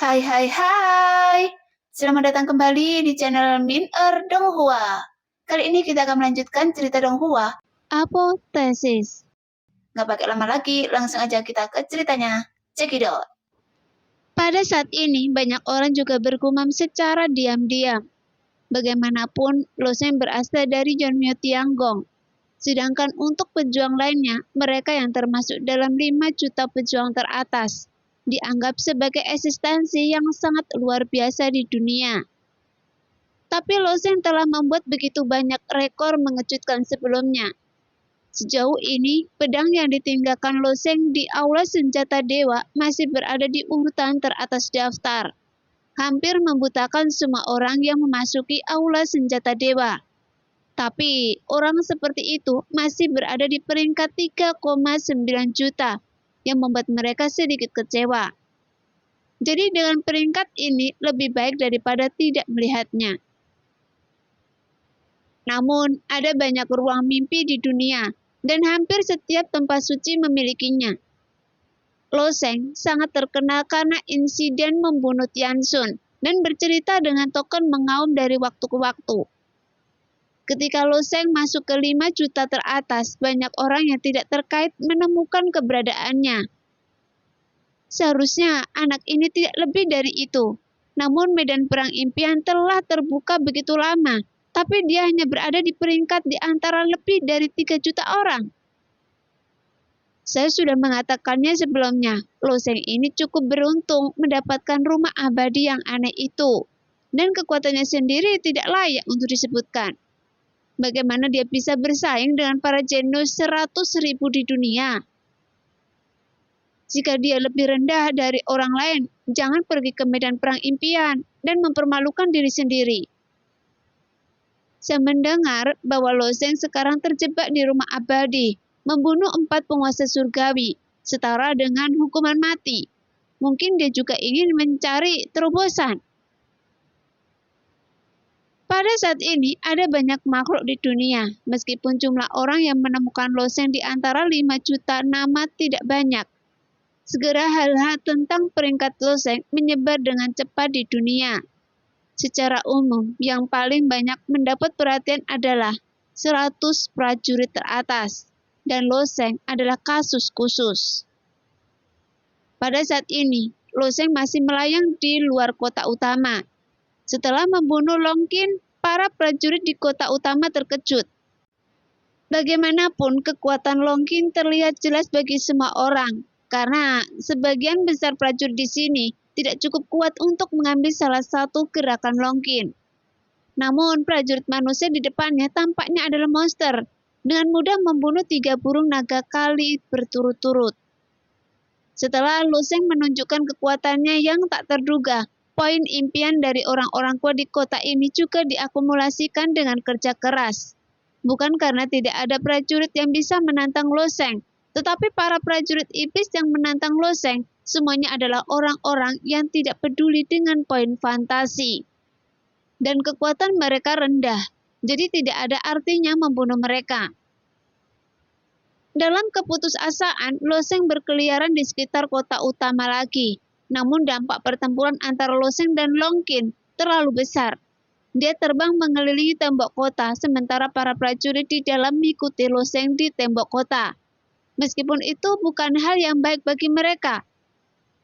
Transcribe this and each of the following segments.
Hai hai hai, selamat datang kembali di channel Min Donghua. Kali ini kita akan melanjutkan cerita Donghua. Apoteosis. Nggak pakai lama lagi, langsung aja kita ke ceritanya. Cekidot. Pada saat ini, banyak orang juga bergumam secara diam-diam. Bagaimanapun, Loseng berasal dari Jeonmyo Tianggong. Sedangkan untuk pejuang lainnya, mereka yang termasuk dalam 5 juta pejuang teratas, dianggap sebagai eksistensi yang sangat luar biasa di dunia. Tapi Loseng telah membuat begitu banyak rekor mengejutkan sebelumnya. Sejauh ini, pedang yang ditinggalkan Loseng di Aula Senjata Dewa masih berada di urutan teratas daftar. Hampir membutakan semua orang yang memasuki Aula Senjata Dewa. Tapi, orang seperti itu masih berada di peringkat 3,9 juta, yang membuat mereka sedikit kecewa. Jadi dengan peringkat ini lebih baik daripada tidak melihatnya. Namun, ada banyak ruang mimpi di dunia, dan hampir setiap tempat suci memilikinya. Loseng sangat terkenal karena insiden membunuh Tianshun dan bercerita dengan token mengaum dari waktu ke waktu. Ketika Loseng masuk ke 5 juta teratas, banyak orang yang tidak terkait menemukan keberadaannya. Seharusnya anak ini tidak lebih dari itu, namun medan perang impian telah terbuka begitu lama. Tapi dia hanya berada di peringkat di antara lebih dari 3 juta orang. Saya sudah mengatakannya sebelumnya, Loseng ini cukup beruntung mendapatkan rumah abadi yang aneh itu. Dan kekuatannya sendiri tidak layak untuk disebutkan. Bagaimana dia bisa bersaing dengan para jenius 100.000 di dunia? Jika dia lebih rendah dari orang lain, jangan pergi ke medan perang impian dan mempermalukan diri sendiri. Saya mendengar bahwa Loseng sekarang terjebak di rumah abadi, membunuh 4 penguasa surgawi, setara dengan hukuman mati. Mungkin dia juga ingin mencari terobosan. Pada saat ini, ada banyak makhluk di dunia, meskipun jumlah orang yang menemukan Loseng di antara 5 juta nama tidak banyak. Segera hal-hal tentang peringkat Loseng menyebar dengan cepat di dunia. Secara umum, yang paling banyak mendapat perhatian adalah 100 prajurit teratas, dan Loseng adalah kasus khusus. Pada saat ini, Loseng masih melayang di luar kota utama. Setelah membunuh Longqin, para prajurit di kota utama terkejut. Bagaimanapun, kekuatan Longqin terlihat jelas bagi semua orang, karena sebagian besar prajurit di sini tidak cukup kuat untuk mengambil salah satu gerakan Longqin. Namun, prajurit manusia di depannya tampaknya adalah monster, dengan mudah membunuh 3 burung naga kali berturut-turut. Setelah Loseng menunjukkan kekuatannya yang tak terduga, poin impian dari orang-orang kuat di kota ini juga diakumulasikan dengan kerja keras. Bukan karena tidak ada prajurit yang bisa menantang Loseng, tetapi para prajurit iblis yang menantang Loseng semuanya adalah orang-orang yang tidak peduli dengan poin fantasi. Dan kekuatan mereka rendah, jadi tidak ada artinya membunuh mereka. Dalam keputusasaan, Loseng berkeliaran di sekitar kota utama lagi. Namun dampak pertempuran antara Loseng dan Longqin terlalu besar. Dia terbang mengelilingi tembok kota, sementara para prajurit di dalam mengikuti Loseng di tembok kota. Meskipun itu bukan hal yang baik bagi mereka,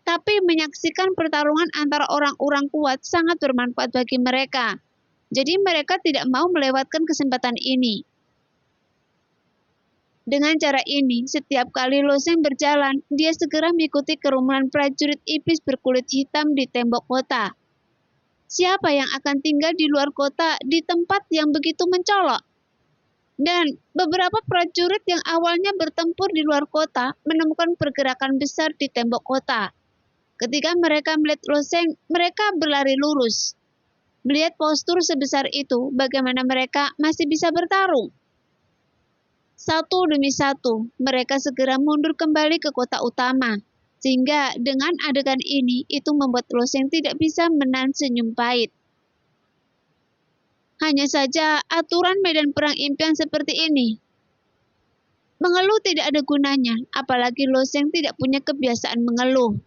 tapi menyaksikan pertarungan antara orang-orang kuat sangat bermanfaat bagi mereka. Jadi mereka tidak mau melewatkan kesempatan ini. Dengan cara ini, setiap kali Loseng berjalan, dia segera mengikuti kerumunan prajurit iblis berkulit hitam di tembok kota. Siapa yang akan tinggal di luar kota di tempat yang begitu mencolok? Dan beberapa prajurit yang awalnya bertempur di luar kota menemukan pergerakan besar di tembok kota. Ketika mereka melihat Loseng, mereka berlari lurus. Melihat postur sebesar itu, bagaimana mereka masih bisa bertarung? Satu demi satu, mereka segera mundur kembali ke kota utama. Sehingga dengan adegan ini, itu membuat Loseng tidak bisa menahan senyum pahit. Hanya saja aturan medan perang impian seperti ini. Mengeluh tidak ada gunanya, apalagi Loseng tidak punya kebiasaan mengeluh.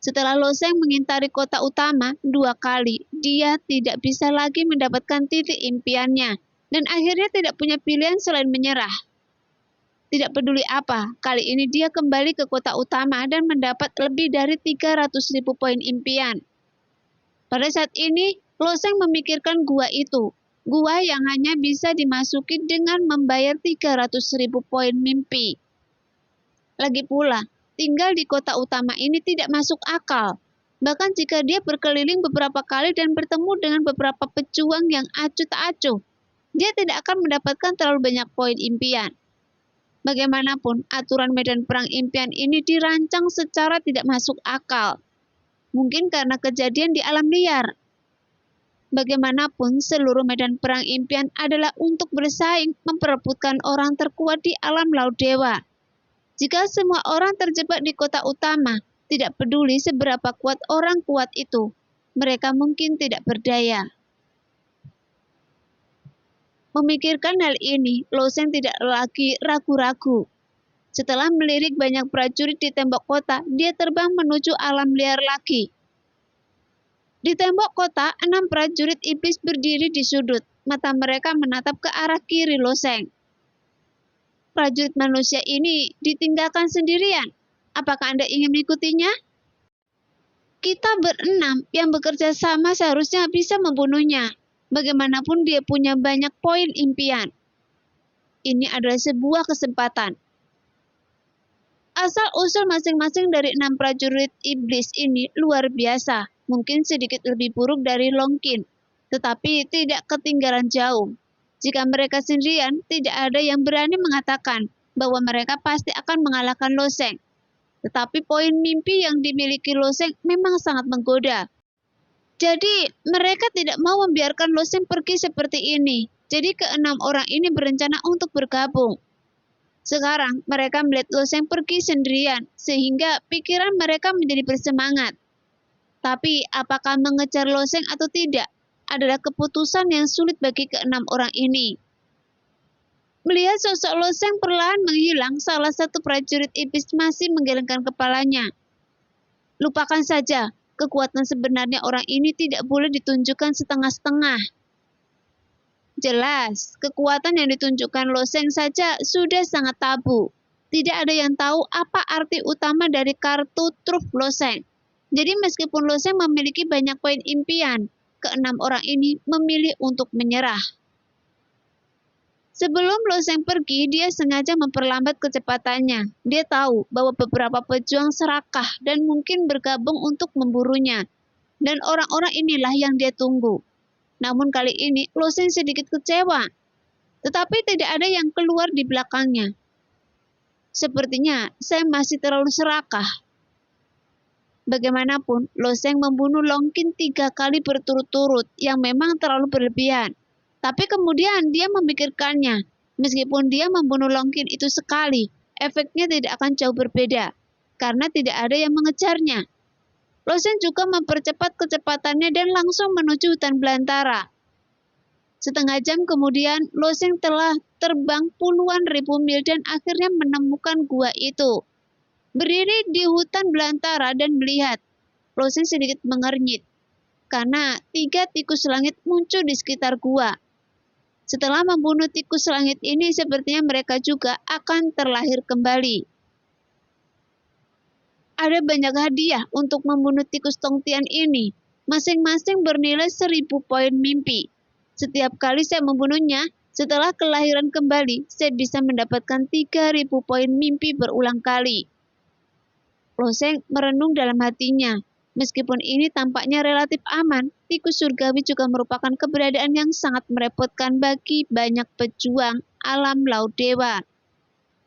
Setelah Lo Sheng mengintari kota utama 2 kali, dia tidak bisa lagi mendapatkan titik impiannya, dan akhirnya tidak punya pilihan selain menyerah. Tidak peduli apa, kali ini dia kembali ke kota utama dan mendapat lebih dari 300.000 poin impian. Pada saat ini, Lo Sheng memikirkan gua itu, gua yang hanya bisa dimasuki dengan membayar 300.000 poin mimpi. Lagi pula, tinggal di kota utama ini tidak masuk akal. Bahkan jika dia berkeliling beberapa kali dan bertemu dengan beberapa pejuang yang acuh tak acuh, dia tidak akan mendapatkan terlalu banyak poin impian. Bagaimanapun, aturan medan perang impian ini dirancang secara tidak masuk akal. Mungkin karena kejadian di alam liar. Bagaimanapun, seluruh medan perang impian adalah untuk bersaing memperebutkan orang terkuat di alam laut dewa. Jika semua orang terjebak di kota utama, tidak peduli seberapa kuat orang kuat itu, mereka mungkin tidak berdaya. Memikirkan hal ini, Lo Sheng tidak lagi ragu-ragu. Setelah melirik banyak prajurit di tembok kota, dia terbang menuju alam liar lagi. Di tembok kota, 6 prajurit iblis berdiri di sudut. Mata mereka menatap ke arah kiri Lo Sheng. Prajurit manusia ini ditinggalkan sendirian. Apakah Anda ingin mengikutinya? Kita berenam yang bekerja sama seharusnya bisa membunuhnya. Bagaimanapun dia punya banyak poin impian. Ini adalah sebuah kesempatan. Asal-usul masing-masing dari 6 prajurit iblis ini luar biasa. Mungkin sedikit lebih buruk dari Long Qin, tetapi tidak ketinggalan jauh. Jika mereka sendirian, tidak ada yang berani mengatakan bahwa mereka pasti akan mengalahkan Lo Sheng. Tetapi poin mimpi yang dimiliki Lo Sheng memang sangat menggoda. Jadi, mereka tidak mau membiarkan Lo Sheng pergi seperti ini. Jadi, ke-6 orang ini berencana untuk bergabung. Sekarang, mereka melihat Lo Sheng pergi sendirian, sehingga pikiran mereka menjadi bersemangat. Tapi, apakah mengejar Lo Sheng atau tidak, adalah keputusan yang sulit bagi ke-6 orang ini. Melihat sosok Lo Sheng perlahan menghilang, salah satu prajurit iblis masih menggelengkan kepalanya. Lupakan saja. Kekuatan sebenarnya orang ini tidak boleh ditunjukkan setengah-setengah. Jelas, kekuatan yang ditunjukkan Lo Sheng saja sudah sangat tabu. Tidak ada yang tahu apa arti utama dari kartu truf Lo Sheng. Jadi meskipun Lo Sheng memiliki banyak poin impian, ke-6 orang ini memilih untuk menyerah. Sebelum Lo Sheng pergi, dia sengaja memperlambat kecepatannya. Dia tahu bahwa beberapa pejuang serakah dan mungkin bergabung untuk memburunya. Dan orang-orang inilah yang dia tunggu. Namun kali ini, Lo Sheng sedikit kecewa. Tetapi tidak ada yang keluar di belakangnya. Sepertinya, saya masih terlalu serakah. Bagaimanapun, Lo Sheng membunuh Long Qin 3 kali berturut-turut yang memang terlalu berlebihan. Tapi kemudian dia memikirkannya, meskipun dia membunuh Long Qin itu sekali, efeknya tidak akan jauh berbeda, karena tidak ada yang mengejarnya. Lo Sheng juga mempercepat kecepatannya dan langsung menuju hutan belantara. Setengah jam kemudian, Lo Sheng telah terbang puluhan ribu mil dan akhirnya menemukan gua itu. Berdiri di hutan belantara dan melihat, Lo Sheng sedikit mengernyit, karena 3 tikus langit muncul di sekitar gua. Setelah membunuh tikus langit ini, sepertinya mereka juga akan terlahir kembali. Ada banyak hadiah untuk membunuh tikus Tongtian ini. Masing-masing bernilai 1000 poin mimpi. Setiap kali saya membunuhnya, setelah kelahiran kembali, saya bisa mendapatkan 3000 poin mimpi berulang kali. Lo Sheng merenung dalam hatinya. Meskipun ini tampaknya relatif aman, tikus surgawi juga merupakan keberadaan yang sangat merepotkan bagi banyak pejuang alam laut dewa.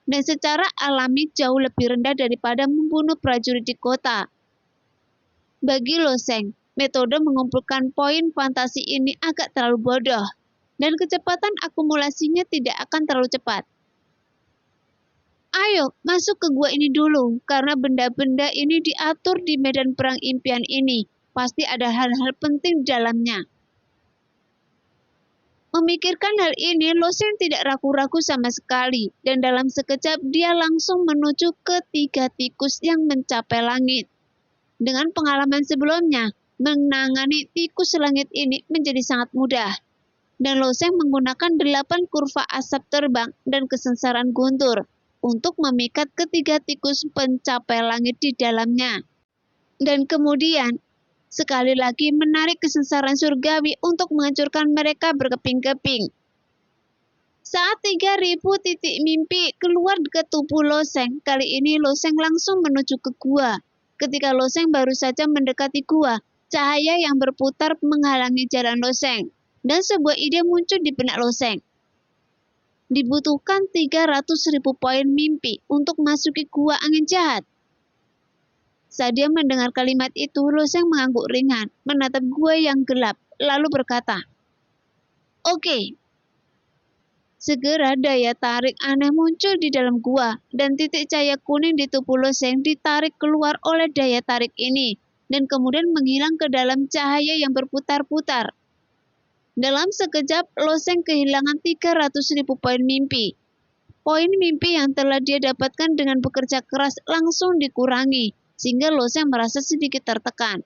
Dan secara alami jauh lebih rendah daripada membunuh prajurit di kota. Bagi Lo Sheng, metode mengumpulkan poin fantasi ini agak terlalu bodoh, dan kecepatan akumulasinya tidak akan terlalu cepat. Ayo, masuk ke gua ini dulu, karena benda-benda ini diatur di medan perang impian ini. Pasti ada hal-hal penting di dalamnya. Memikirkan hal ini, Lo Sheng tidak ragu-ragu sama sekali, dan dalam sekejap dia langsung menuju ke 3 tikus yang mencapai langit. Dengan pengalaman sebelumnya, menangani tikus langit ini menjadi sangat mudah. Dan Loseng menggunakan 8 kurva asap terbang dan kesengsaraan guntur untuk memikat ketiga tikus pencapai langit di dalamnya. Dan kemudian, sekali lagi menarik kesengsaraan surgawi untuk menghancurkan mereka berkeping-keping. Saat 3.000 titik mimpi keluar ke tubuh Loseng, kali ini Loseng langsung menuju ke gua. Ketika Loseng baru saja mendekati gua, cahaya yang berputar menghalangi jalan Loseng. Dan sebuah ide muncul di benak Loseng. Dibutuhkan 300.000 poin mimpi untuk masuki gua angin jahat. Saat dia mendengar kalimat itu, Loseng mengangguk ringan, menatap gua yang gelap, lalu berkata, "Oke." Segera daya tarik aneh muncul di dalam gua, dan titik cahaya kuning di tubuh Loseng ditarik keluar oleh daya tarik ini, dan kemudian menghilang ke dalam cahaya yang berputar-putar. Dalam sekejap, Loseng kehilangan 300.000 poin mimpi. Poin mimpi yang telah dia dapatkan dengan bekerja keras langsung dikurangi, sehingga Loseng merasa sedikit tertekan.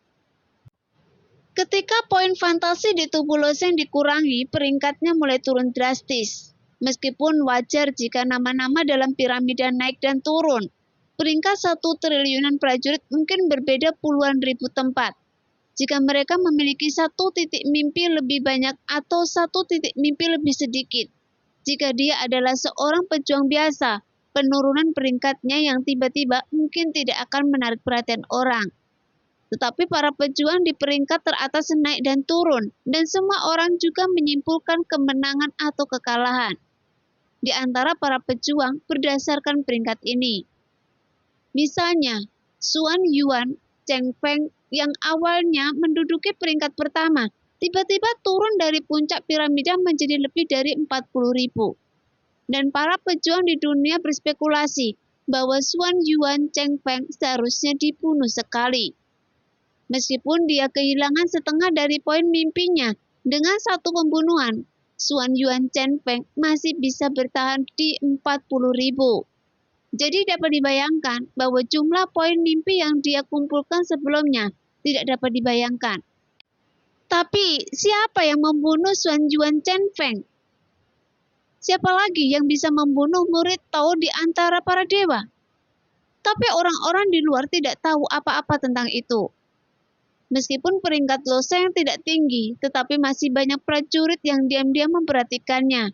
Ketika poin fantasi di tubuh Loseng dikurangi, peringkatnya mulai turun drastis. Meskipun wajar jika nama-nama dalam piramida naik dan turun, peringkat 1 triliunan prajurit mungkin berbeda puluhan ribu tempat. Jika mereka memiliki 1 titik mimpi lebih banyak atau 1 titik mimpi lebih sedikit. Jika dia adalah seorang pejuang biasa, penurunan peringkatnya yang tiba-tiba mungkin tidak akan menarik perhatian orang. Tetapi para pejuang di peringkat teratas naik dan turun, dan semua orang juga menyimpulkan kemenangan atau kekalahan di antara para pejuang berdasarkan peringkat ini. Misalnya, Xuan Yuan Cheng Feng yang awalnya menduduki peringkat pertama, tiba-tiba turun dari puncak piramida menjadi lebih dari 40.000. Dan para pejuang di dunia berspekulasi bahwa Xuan Yuan Cheng Feng seharusnya dibunuh sekali. Meskipun dia kehilangan setengah dari poin mimpinya, dengan 1 pembunuhan, Xuan Yuan Cheng Feng masih bisa bertahan di 40.000. Jadi dapat dibayangkan bahwa jumlah poin mimpi yang dia kumpulkan sebelumnya tidak dapat dibayangkan. Tapi siapa yang membunuh Xuan Yuan Cheng Feng? Siapa lagi yang bisa membunuh murid Tao di antara para dewa? Tapi orang-orang di luar tidak tahu apa-apa tentang itu. Meskipun peringkat Loseng tidak tinggi, tetapi masih banyak prajurit yang diam-diam memperhatikannya.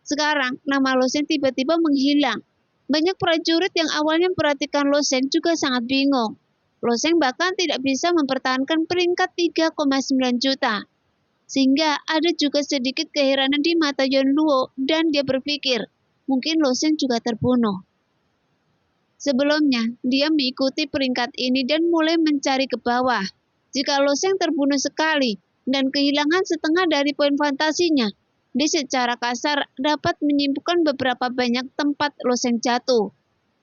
Sekarang nama Loseng tiba-tiba menghilang. Banyak prajurit yang awalnya memperhatikan Loseng juga sangat bingung. Loseng bahkan tidak bisa mempertahankan peringkat 3,9 juta. Sehingga ada juga sedikit keheranan di mata Yon Luo dan dia berpikir, mungkin Loseng juga terbunuh. Sebelumnya, dia mengikuti peringkat ini dan mulai mencari ke bawah. Jika Loseng terbunuh sekali dan kehilangan setengah dari poin fantasinya, dia secara kasar dapat menyimpulkan beberapa banyak tempat Loseng jatuh.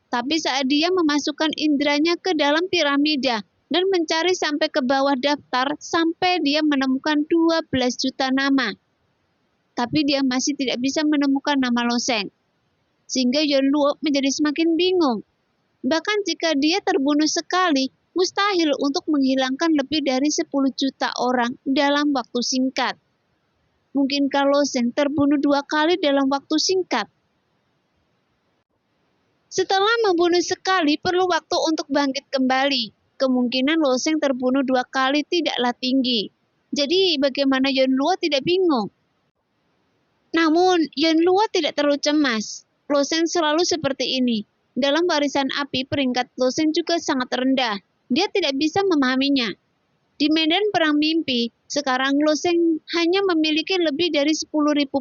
Tapi saat dia memasukkan indranya ke dalam piramida dan mencari sampai ke bawah daftar sampai dia menemukan 12 juta nama. Tapi dia masih tidak bisa menemukan nama Loseng. Sehingga Yon Luo menjadi semakin bingung. Bahkan jika dia terbunuh sekali, mustahil untuk menghilangkan lebih dari 10 juta orang dalam waktu singkat. Mungkinkah Loseng terbunuh 2 kali dalam waktu singkat? Setelah membunuh sekali, perlu waktu untuk bangkit kembali. Kemungkinan Loseng terbunuh 2 kali tidaklah tinggi. Jadi bagaimana Yon Luo tidak bingung? Namun, Yon Luo tidak terlalu cemas. Loseng selalu seperti ini. Dalam warisan api, peringkat Loseng juga sangat rendah. Dia tidak bisa memahaminya. Di medan perang mimpi, sekarang Loseng hanya memiliki lebih dari 10.000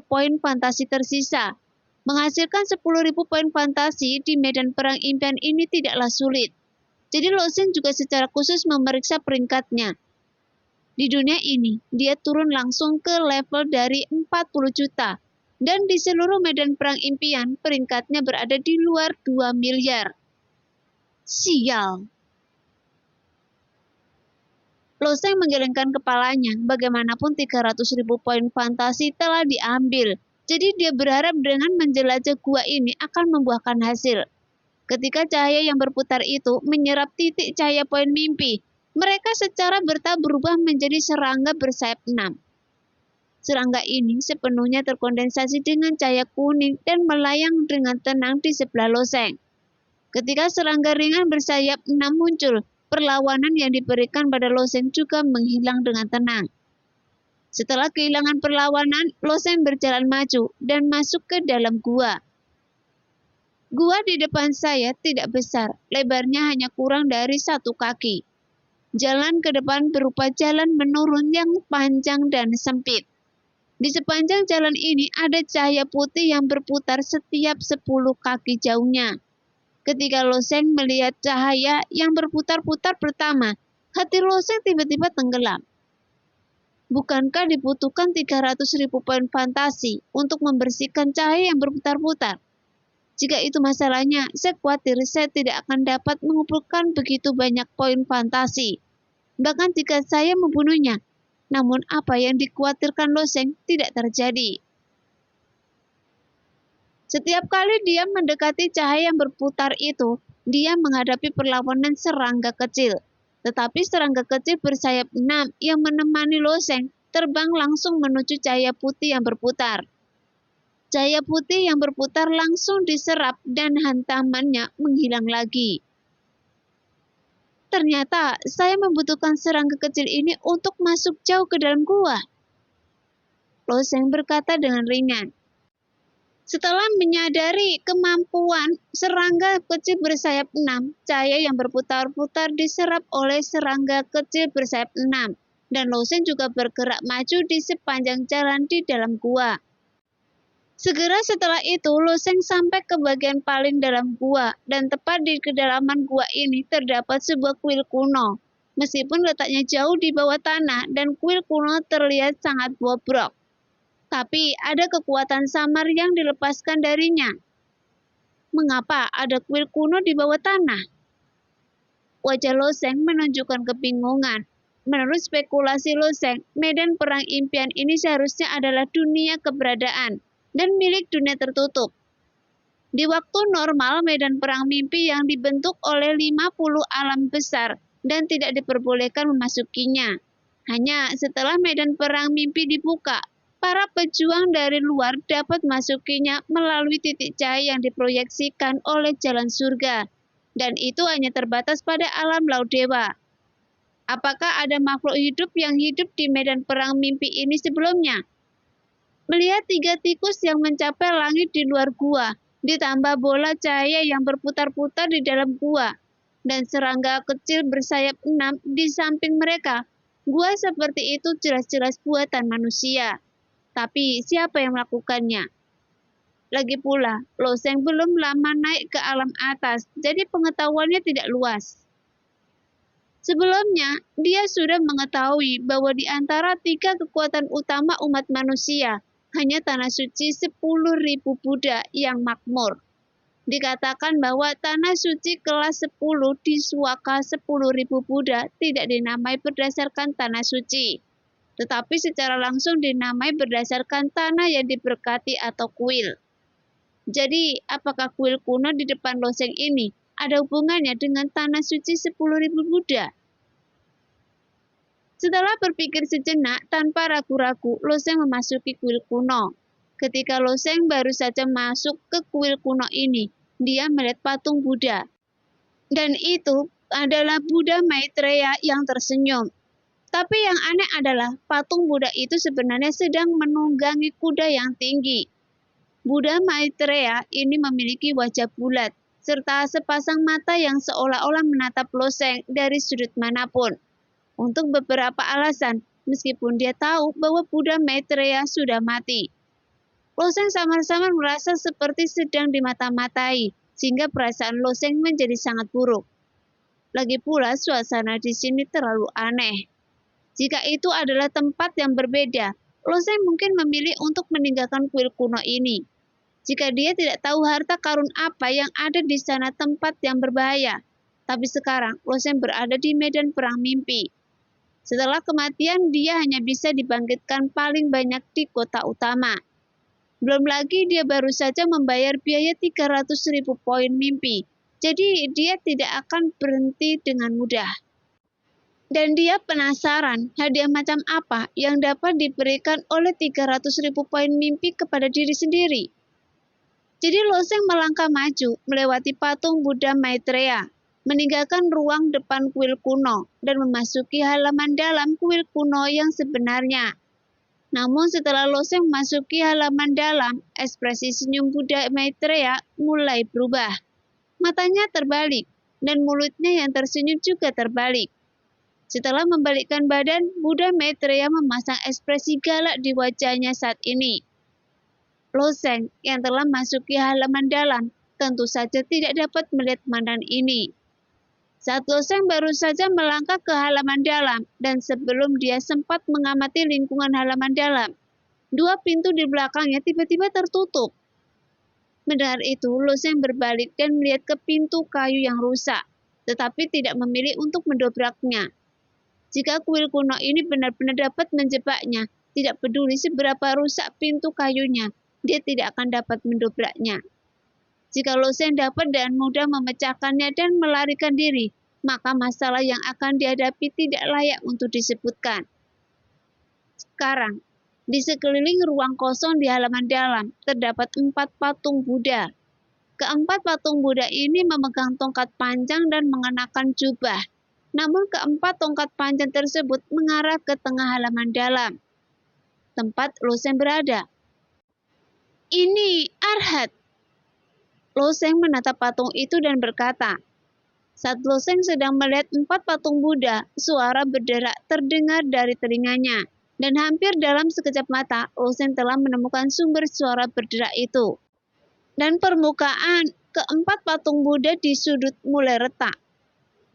poin fantasi tersisa. Menghasilkan 10.000 poin fantasi di medan perang impian ini tidaklah sulit. Jadi Loseng juga secara khusus memeriksa peringkatnya. Di dunia ini, dia turun langsung ke level dari 40 juta. Dan di seluruh medan perang impian, peringkatnya berada di luar 2 miliar. Sial! Loseng menggelengkan kepalanya, bagaimanapun 300.000 poin fantasi telah diambil. Jadi dia berharap dengan menjelajah gua ini akan membuahkan hasil. Ketika cahaya yang berputar itu menyerap titik cahaya poin mimpi, Mereka secara bertahap berubah menjadi serangga bersayap 6. Serangga ini sepenuhnya terkondensasi dengan cahaya kuning dan melayang dengan tenang di sebelah loseng. Ketika serangga ringan bersayap 6 muncul, perlawanan yang diberikan pada loseng juga menghilang dengan tenang. Setelah kehilangan perlawanan, loseng berjalan maju dan masuk ke dalam gua. Gua di depan saya tidak besar, lebarnya hanya kurang dari 1 kaki. Jalan ke depan berupa jalan menurun yang panjang dan sempit. Di sepanjang jalan ini ada cahaya putih yang berputar setiap 10 kaki jauhnya. Ketika loseng melihat cahaya yang berputar-putar pertama, hati loseng tiba-tiba tenggelam. Bukankah dibutuhkan 300.000 poin fantasi untuk membersihkan cahaya yang berputar-putar? Jika itu masalahnya, saya khawatir saya tidak akan dapat mengumpulkan begitu banyak poin fantasi. Bahkan jika saya membunuhnya, namun apa yang dikhawatirkan loseng tidak terjadi. Setiap kali dia mendekati cahaya yang berputar itu, dia menghadapi perlawanan serangga kecil. Tetapi serangga kecil bersayap 6 yang menemani loseng terbang langsung menuju cahaya putih yang berputar. Cahaya putih yang berputar langsung diserap dan hantamannya menghilang lagi. Ternyata saya membutuhkan serangga kecil ini untuk masuk jauh ke dalam gua. Loseng berkata dengan ringan. Setelah menyadari kemampuan serangga kecil bersayap 6, cahaya yang berputar-putar diserap oleh serangga kecil bersayap 6, dan loseng juga bergerak maju di sepanjang jalan di dalam gua. Segera setelah itu, loseng sampai ke bagian paling dalam gua, dan tepat di kedalaman gua ini terdapat sebuah kuil kuno. Meskipun letaknya jauh di bawah tanah dan kuil kuno terlihat sangat bobrok, tapi ada kekuatan samar yang dilepaskan darinya. Mengapa ada kuil kuno di bawah tanah? Wajah loseng menunjukkan kebingungan. Menurut spekulasi loseng, medan perang impian ini seharusnya adalah dunia keberadaan dan milik dunia tertutup. Di waktu normal, medan perang mimpi yang dibentuk oleh 50 alam besar dan tidak diperbolehkan memasukinya. Hanya setelah medan perang mimpi dibuka, para pejuang dari luar dapat masukinya melalui titik cahaya yang diproyeksikan oleh jalan surga, dan itu hanya terbatas pada alam laut dewa. Apakah ada makhluk hidup yang hidup di medan perang mimpi ini sebelumnya? Melihat 3 tikus yang mencapai langit di luar gua, ditambah bola cahaya yang berputar-putar di dalam gua, dan serangga kecil bersayap 6 di samping mereka, gua seperti itu jelas-jelas buatan manusia. Tapi siapa yang melakukannya? Lagi pula, loseng belum lama naik ke alam atas, jadi pengetahuannya tidak luas. Sebelumnya, dia sudah mengetahui bahwa di antara 3 kekuatan utama umat manusia, hanya tanah suci 10.000 Buddha yang makmur. Dikatakan bahwa tanah suci kelas 10 di suaka 10.000 Buddha tidak dinamai berdasarkan tanah suci, tetapi secara langsung dinamai berdasarkan tanah yang diberkati atau kuil. Jadi, apakah kuil kuno di depan loseng ini ada hubungannya dengan tanah suci 10.000 Buddha? Setelah berpikir sejenak, tanpa ragu-ragu, loseng memasuki kuil kuno. Ketika loseng baru saja masuk ke kuil kuno ini, dia melihat patung Buddha. Dan itu adalah Buddha Maitreya yang tersenyum. Tapi yang aneh adalah patung Buddha itu sebenarnya sedang menunggangi kuda yang tinggi. Buddha Maitreya ini memiliki wajah bulat, serta sepasang mata yang seolah-olah menatap loseng dari sudut manapun. Untuk beberapa alasan, meskipun dia tahu bahwa Buddha Maitreya sudah mati. Loseng samar-samar merasa seperti sedang dimata-matai, sehingga perasaan loseng menjadi sangat buruk. Lagi pula suasana di sini terlalu aneh. Jika itu adalah tempat yang berbeda, loseng mungkin memilih untuk meninggalkan kuil kuno ini. Jika dia tidak tahu harta karun apa yang ada di sana tempat yang berbahaya. Tapi sekarang, loseng berada di medan perang mimpi. Setelah kematian, dia hanya bisa dibangkitkan paling banyak di kota utama. Belum lagi dia baru saja membayar biaya 300.000 poin mimpi. Jadi dia tidak akan berhenti dengan mudah. Dan dia penasaran hadiah macam apa yang dapat diberikan oleh 300.000 poin mimpi kepada diri sendiri. Jadi Loseng melangkah maju melewati patung Buddha Maitreya, meninggalkan ruang depan kuil kuno dan memasuki halaman dalam kuil kuno yang sebenarnya. Namun setelah Loseng memasuki halaman dalam, ekspresi senyum Buddha Maitreya mulai berubah. Matanya terbalik dan mulutnya yang tersenyum juga terbalik. Setelah membalikkan badan, Buddha Maitreya memasang ekspresi galak di wajahnya saat ini. Loseng yang telah masuki halaman dalam tentu saja tidak dapat melihat pemandangan ini. Saat Loseng baru saja melangkah ke halaman dalam dan sebelum dia sempat mengamati lingkungan halaman dalam, dua pintu di belakangnya tiba-tiba tertutup. Mendengar itu, Loseng berbalik dan melihat ke pintu kayu yang rusak, tetapi tidak memilih untuk mendobraknya. Jika kuil kuno ini benar-benar dapat menjebaknya, tidak peduli seberapa rusak pintu kayunya, dia tidak akan dapat mendobraknya. Jika Loseng dapat dengan mudah memecahkannya dan melarikan diri, maka masalah yang akan dihadapi tidak layak untuk disebutkan. Sekarang, di sekeliling ruang kosong di halaman dalam, terdapat 4 patung Buddha. Keempat patung Buddha ini memegang tongkat panjang dan mengenakan jubah. Namun keempat tongkat panjang tersebut mengarah ke tengah halaman dalam, tempat Loseng berada. Ini Arhat. Loseng menatap patung itu dan berkata. Saat Loseng sedang melihat 4 patung Buddha, suara berderak terdengar dari telinganya. Dan hampir dalam sekejap mata, Loseng telah menemukan sumber suara berderak itu. Dan permukaan keempat patung Buddha di sudut mulai retak.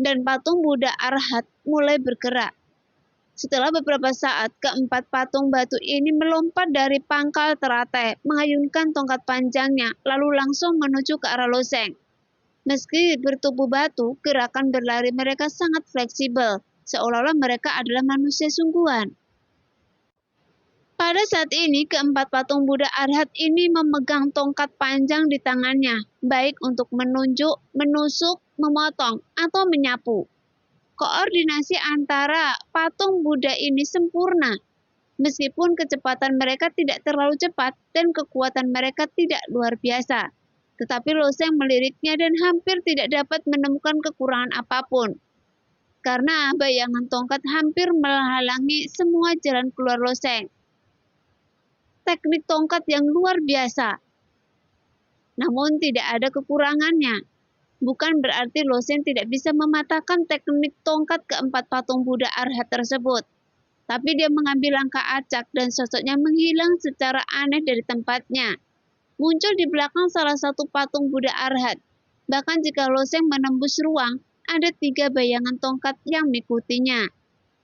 Dan patung Buddha Arhat mulai bergerak. Setelah beberapa saat, keempat patung batu ini melompat dari pangkal teratai, mengayunkan tongkat panjangnya, lalu langsung menuju ke arah Loseng. Meski bertubuh batu, gerakan berlari mereka sangat fleksibel, seolah-olah mereka adalah manusia sungguhan. Pada saat ini, keempat patung Buddha Arhat ini memegang tongkat panjang di tangannya, baik untuk menunjuk, menusuk, memotong, atau menyapu. Koordinasi antara patung Buddha ini sempurna, meskipun kecepatan mereka tidak terlalu cepat dan kekuatan mereka tidak luar biasa. Tetapi Loseng meliriknya dan hampir tidak dapat menemukan kekurangan apapun. Karena bayangan tongkat hampir menghalangi semua jalan keluar Loseng. Teknik tongkat yang luar biasa. Namun tidak ada kekurangannya. Bukan berarti Loseng tidak bisa mematahkan teknik tongkat keempat patung Buddha Arhat tersebut. Tapi dia mengambil langkah acak dan sosoknya menghilang secara aneh dari tempatnya. Muncul di belakang salah satu patung Buddha Arhat. Bahkan jika Loseng menembus ruang, ada 3 bayangan tongkat yang mengikutinya.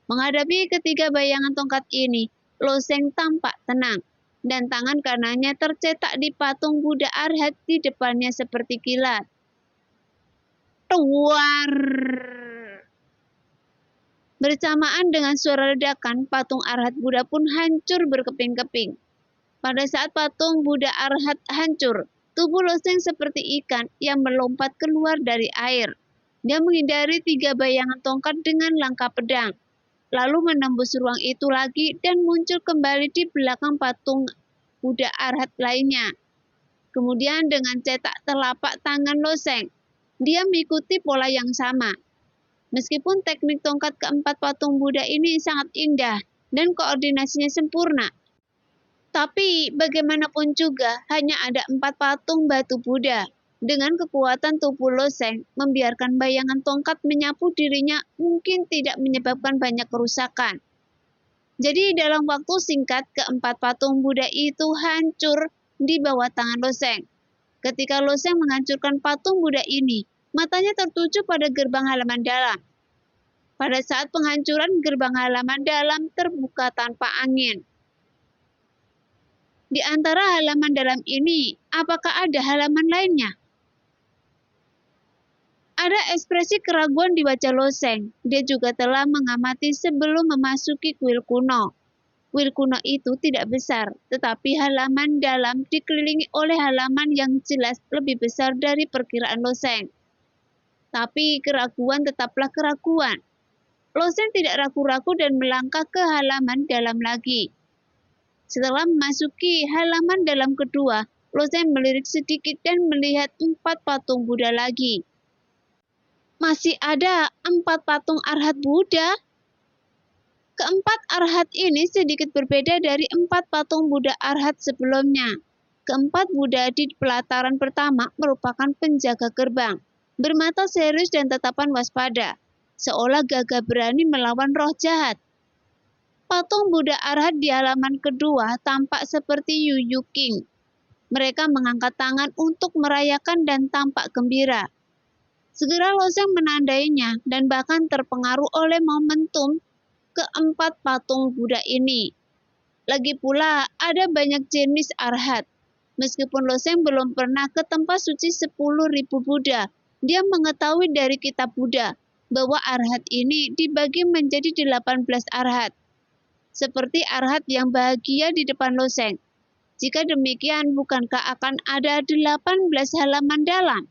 Menghadapi ketiga bayangan tongkat ini, Loseng tampak tenang. Dan tangan kanannya tercetak di patung Buddha Arhat di depannya seperti kilat. Tuar! Bersamaan dengan suara ledakan, patung Arhat Buddha pun hancur berkeping-keping. Pada saat patung Buddha Arhat hancur, tubuh Loseng seperti ikan yang melompat keluar dari air. Dia menghindari 3 bayangan tongkat dengan langkah pedang, lalu menembus ruang itu lagi dan muncul kembali di belakang patung Buddha Arhat lainnya. Kemudian dengan cetak telapak tangan Loseng, dia mengikuti pola yang sama. Meskipun teknik tongkat keempat patung Buddha ini sangat indah dan koordinasinya sempurna, tapi bagaimanapun juga hanya ada 4 patung batu Buddha. Dengan kekuatan tubuh Loseng, membiarkan bayangan tongkat menyapu dirinya mungkin tidak menyebabkan banyak kerusakan. Jadi dalam waktu singkat, keempat patung Buddha itu hancur di bawah tangan Loseng. Ketika Loseng menghancurkan patung Buddha ini, matanya tertuju pada gerbang halaman dalam. Pada saat penghancuran, gerbang halaman dalam terbuka tanpa angin. Di antara halaman dalam ini, apakah ada halaman lainnya? Ada ekspresi keraguan di wajah Loseng. Dia juga telah mengamati sebelum memasuki kuil kuno. Kuil kuno itu tidak besar, tetapi halaman dalam dikelilingi oleh halaman yang jelas lebih besar dari perkiraan Loseng. Tapi keraguan tetaplah keraguan. Loseng tidak ragu-ragu dan melangkah ke halaman dalam lagi. Setelah memasuki halaman dalam kedua, Loseng melirik sedikit dan melihat 4 patung Buddha lagi. Masih ada 4 patung Arhat Buddha. Keempat Arhat ini sedikit berbeda dari 4 patung Buddha Arhat sebelumnya. Keempat Buddha di pelataran pertama merupakan penjaga gerbang, bermata serius dan tatapan waspada, seolah gagah berani melawan roh jahat. Patung Buddha Arhat di halaman kedua tampak seperti Yu Yu King. Mereka mengangkat tangan untuk merayakan dan tampak gembira. Segera Loseng menandainya dan bahkan terpengaruh oleh momentum keempat patung Buddha ini. Lagi pula ada banyak jenis Arhat. Meskipun Loseng belum pernah ke tempat suci 10.000 Buddha, dia mengetahui dari kitab Buddha bahwa Arhat ini dibagi menjadi 18 Arhat. Seperti Arhat yang bahagia di depan Loseng. Jika demikian, bukankah akan ada 18 halaman dalam?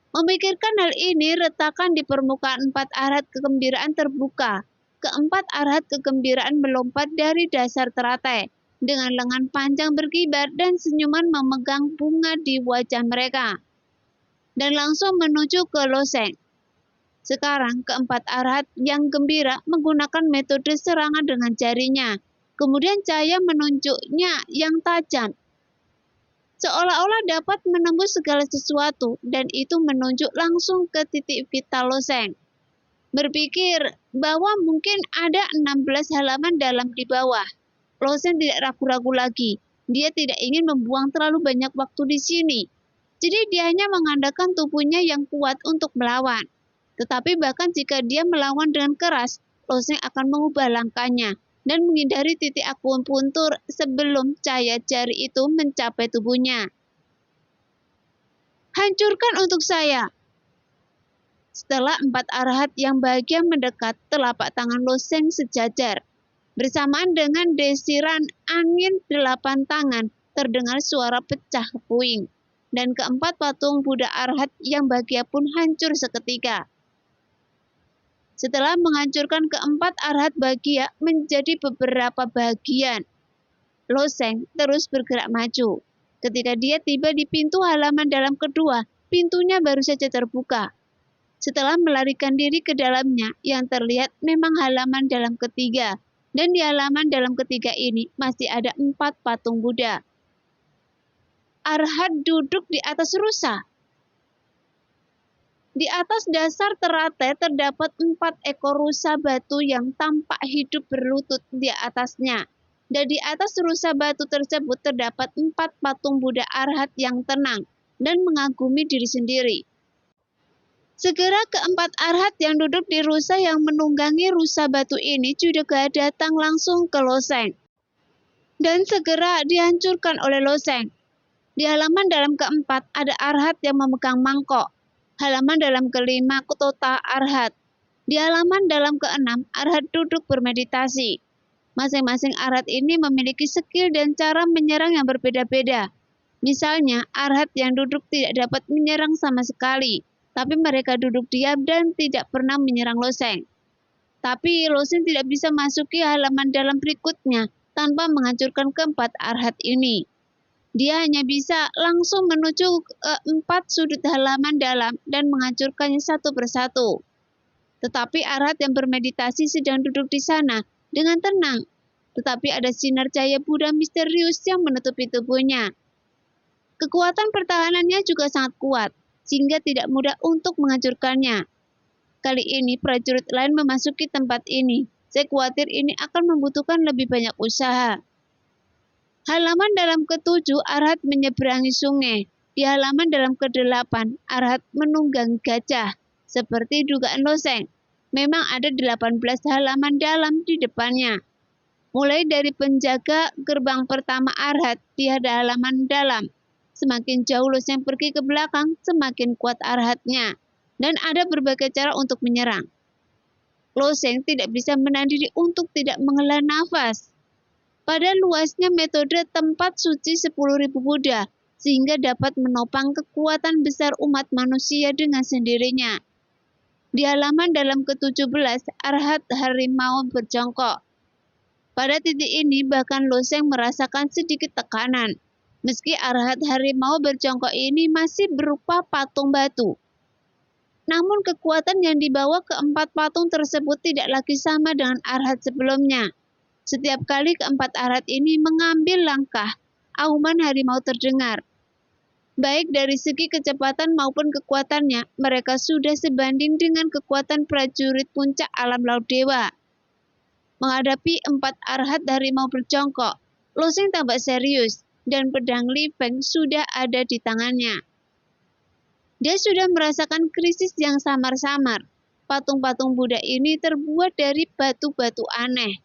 Memikirkan hal ini, retakan di permukaan 4 Arhat kegembiraan terbuka. Keempat Arhat kegembiraan melompat dari dasar teratai, dengan lengan panjang berkibar dan senyuman memegang bunga di wajah mereka, dan langsung menuju ke Loseng. Sekarang keempat Arhat yang gembira menggunakan metode serangan dengan jarinya, kemudian cahaya menunjuknya yang tajam, seolah-olah dapat menembus segala sesuatu, dan itu menunjuk langsung ke titik vital Loseng. Berpikir bahwa mungkin ada 16 halaman dalam di bawah. Loseng tidak ragu-ragu lagi. Dia tidak ingin membuang terlalu banyak waktu di sini. Jadi dia hanya mengandalkan tubuhnya yang kuat untuk melawan. Tetapi bahkan jika dia melawan dengan keras, Loseng akan mengubah langkahnya dan menghindari titik akupuntur sebelum cahaya jari itu mencapai tubuhnya. Hancurkan untuk saya. Setelah 4 Arhat yang bahagia mendekat, telapak tangan Loseng sejajar. Bersamaan dengan desiran angin 8 tangan, terdengar suara pecah puing. Dan keempat patung Buddha Arhat yang bahagia pun hancur seketika. Setelah menghancurkan keempat Arhat bahagia menjadi beberapa bagian, Loseng terus bergerak maju. Ketika dia tiba di pintu halaman dalam kedua, pintunya baru saja terbuka. Setelah melarikan diri ke dalamnya, yang terlihat memang halaman dalam ketiga. Dan di halaman dalam ketiga ini masih ada 4 patung Buddha. Arhat duduk di atas rusa. Di atas dasar teratai terdapat 4 ekor rusa batu yang tampak hidup berlutut di atasnya. Dan di atas rusa batu tersebut terdapat 4 patung Buddha Arhat yang tenang dan mengagumi diri sendiri. Segera keempat Arhat yang duduk di rusa yang menunggangi rusa batu ini juga datang langsung ke Loseng. Dan segera dihancurkan oleh Loseng. Di halaman dalam keempat ada Arhat yang memegang mangkok. Halaman dalam kelima Kotota Arhat. Di halaman dalam keenam Arhat duduk bermeditasi. Masing-masing Arhat ini memiliki skill dan cara menyerang yang berbeda-beda. Misalnya, Arhat yang duduk tidak dapat menyerang sama sekali. Tapi mereka duduk diam dan tidak pernah menyerang Loseng. Tapi Loseng tidak bisa masuki halaman dalam berikutnya tanpa menghancurkan keempat Arhat ini. Dia hanya bisa langsung menuju ke 4 sudut halaman dalam dan menghancurkannya satu persatu. Tetapi Arhat yang bermeditasi sedang duduk di sana dengan tenang. Tetapi ada sinar cahaya Buddha misterius yang menutupi tubuhnya. Kekuatan pertahanannya juga sangat kuat, sehingga tidak mudah untuk menghancurkannya. Kali ini prajurit lain memasuki tempat ini. Saya khawatir ini akan membutuhkan lebih banyak usaha. Halaman dalam ke-7 Arhat menyeberangi sungai. Di halaman dalam ke-8 Arhat menunggangi gajah. Seperti dugaan Loseng, memang ada 18 halaman dalam di depannya. Mulai dari penjaga gerbang pertama Arhat di halaman dalam. Semakin jauh Loseng pergi ke belakang, semakin kuat Arhatnya. Dan ada berbagai cara untuk menyerang. Loseng tidak bisa menahan diri untuk tidak menghela nafas. Pada luasnya metode tempat suci 10.000 Buddha, sehingga dapat menopang kekuatan besar umat manusia dengan sendirinya. Di halaman dalam ke-17, Arhat Harimau berjongkok. Pada titik ini bahkan Loseng merasakan sedikit tekanan, meski Arhat Harimau berjongkok ini masih berupa patung batu. Namun kekuatan yang dibawa keempat patung tersebut tidak lagi sama dengan Arhat sebelumnya. Setiap kali keempat Arhat ini mengambil langkah, auman harimau terdengar. Baik dari segi kecepatan maupun kekuatannya, mereka sudah sebanding dengan kekuatan prajurit puncak alam laut dewa. Menghadapi empat Arhat harimau berjongkok, Loseng tampak serius dan pedang Li Feng sudah ada di tangannya. Dia sudah merasakan krisis yang samar-samar. Patung-patung Buddha ini terbuat dari batu-batu aneh.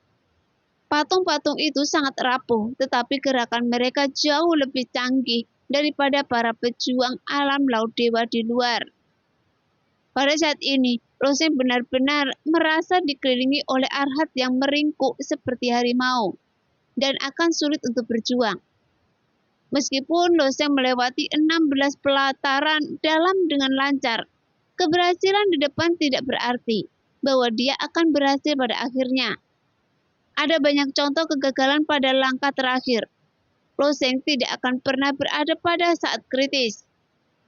Patung-patung itu sangat rapuh, tetapi gerakan mereka jauh lebih canggih daripada para pejuang alam laut dewa di luar. Pada saat ini, Loseng benar-benar merasa dikelilingi oleh Arhat yang meringkuk seperti harimau dan akan sulit untuk berjuang. Meskipun Loseng melewati 16 pelataran dalam dengan lancar, keberhasilan di depan tidak berarti bahwa dia akan berhasil pada akhirnya. Ada banyak contoh kegagalan pada langkah terakhir. Loseng tidak akan pernah berada pada saat kritis.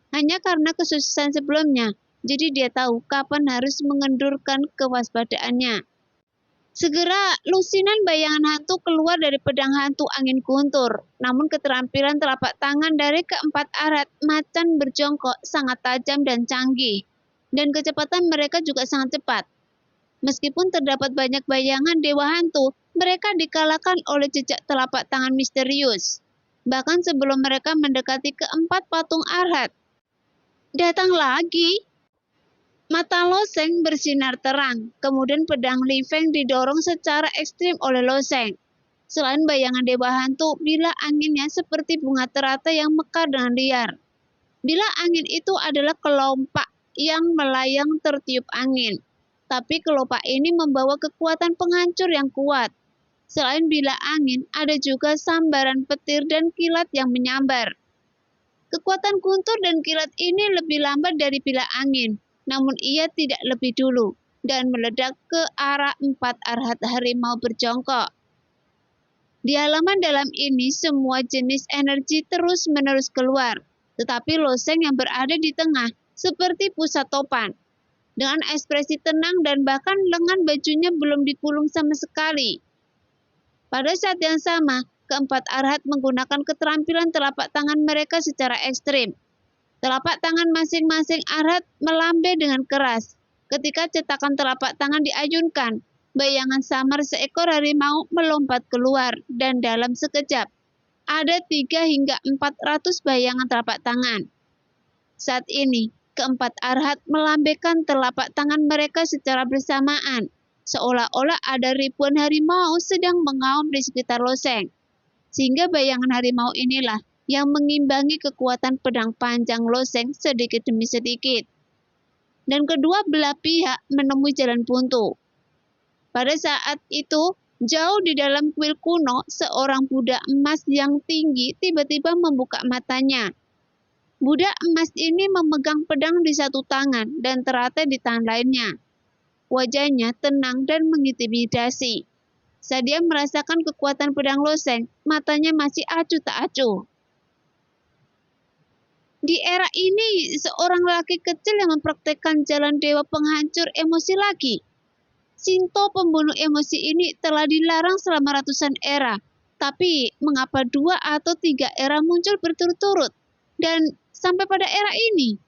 Hanya karena kesuksesan sebelumnya, jadi dia tahu kapan harus mengendurkan kewaspadaannya. Segera, lusinan bayangan hantu keluar dari pedang hantu angin guntur. Namun keterampilan telapak tangan dari keempat Arhat macan berjongkok sangat tajam dan canggih. Dan kecepatan mereka juga sangat cepat. Meskipun terdapat banyak bayangan dewa hantu, mereka dikalahkan oleh jejak telapak tangan misterius. Bahkan sebelum mereka mendekati keempat patung Arhat. Datang lagi! Mata Loseng bersinar terang, kemudian pedang Li Feng didorong secara ekstrim oleh Loseng. Selain bayangan dewa hantu, bilah anginnya seperti bunga teratai yang mekar dengan liar. Bilah angin itu adalah kelopak yang melayang tertiup angin. Tapi kelopak ini membawa kekuatan penghancur yang kuat. Selain bilah angin, ada juga sambaran petir dan kilat yang menyambar. Kekuatan guntur dan kilat ini lebih lambat dari bilah angin. Namun ia tidak lebih dulu dan meledak ke arah empat Arhat harimau berjongkok. Di halaman dalam ini semua jenis energi terus-menerus keluar, tetapi Loseng yang berada di tengah seperti pusat topan. Dengan ekspresi tenang dan bahkan lengan bajunya belum digulung sama sekali. Pada saat yang sama, keempat Arhat menggunakan keterampilan telapak tangan mereka secara ekstrim. Telapak tangan masing-masing Arhat melambai dengan keras. Ketika cetakan telapak tangan diayunkan, bayangan samar seekor harimau melompat keluar dan dalam sekejap ada 3 hingga 400 bayangan telapak tangan. Saat ini, keempat Arhat melambaikan telapak tangan mereka secara bersamaan, seolah-olah ada ribuan harimau sedang mengaum di sekitar Loseng. Sehingga bayangan harimau inilah yang mengimbangi kekuatan pedang panjang Loseng sedikit demi sedikit. Dan kedua belah pihak menemui jalan buntu. Pada saat itu, jauh di dalam kuil kuno, seorang Buddha emas yang tinggi tiba-tiba membuka matanya. Buddha emas ini memegang pedang di satu tangan dan teratai di tangan lainnya. Wajahnya tenang dan mengintimidasi. Saat dia merasakan kekuatan pedang Loseng, matanya masih acuh tak acuh. Di era ini, seorang laki kecil yang mempraktekkan jalan dewa penghancur emosi lagi. Shinto pembunuh emosi ini telah dilarang selama ratusan era. Tapi, mengapa 2 atau 3 era muncul berturut-turut? Dan sampai pada era ini?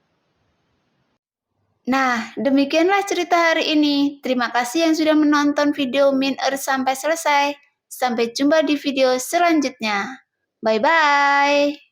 Nah, demikianlah cerita hari ini. Terima kasih yang sudah menonton video Min Earth sampai selesai. Sampai jumpa di video selanjutnya. Bye-bye.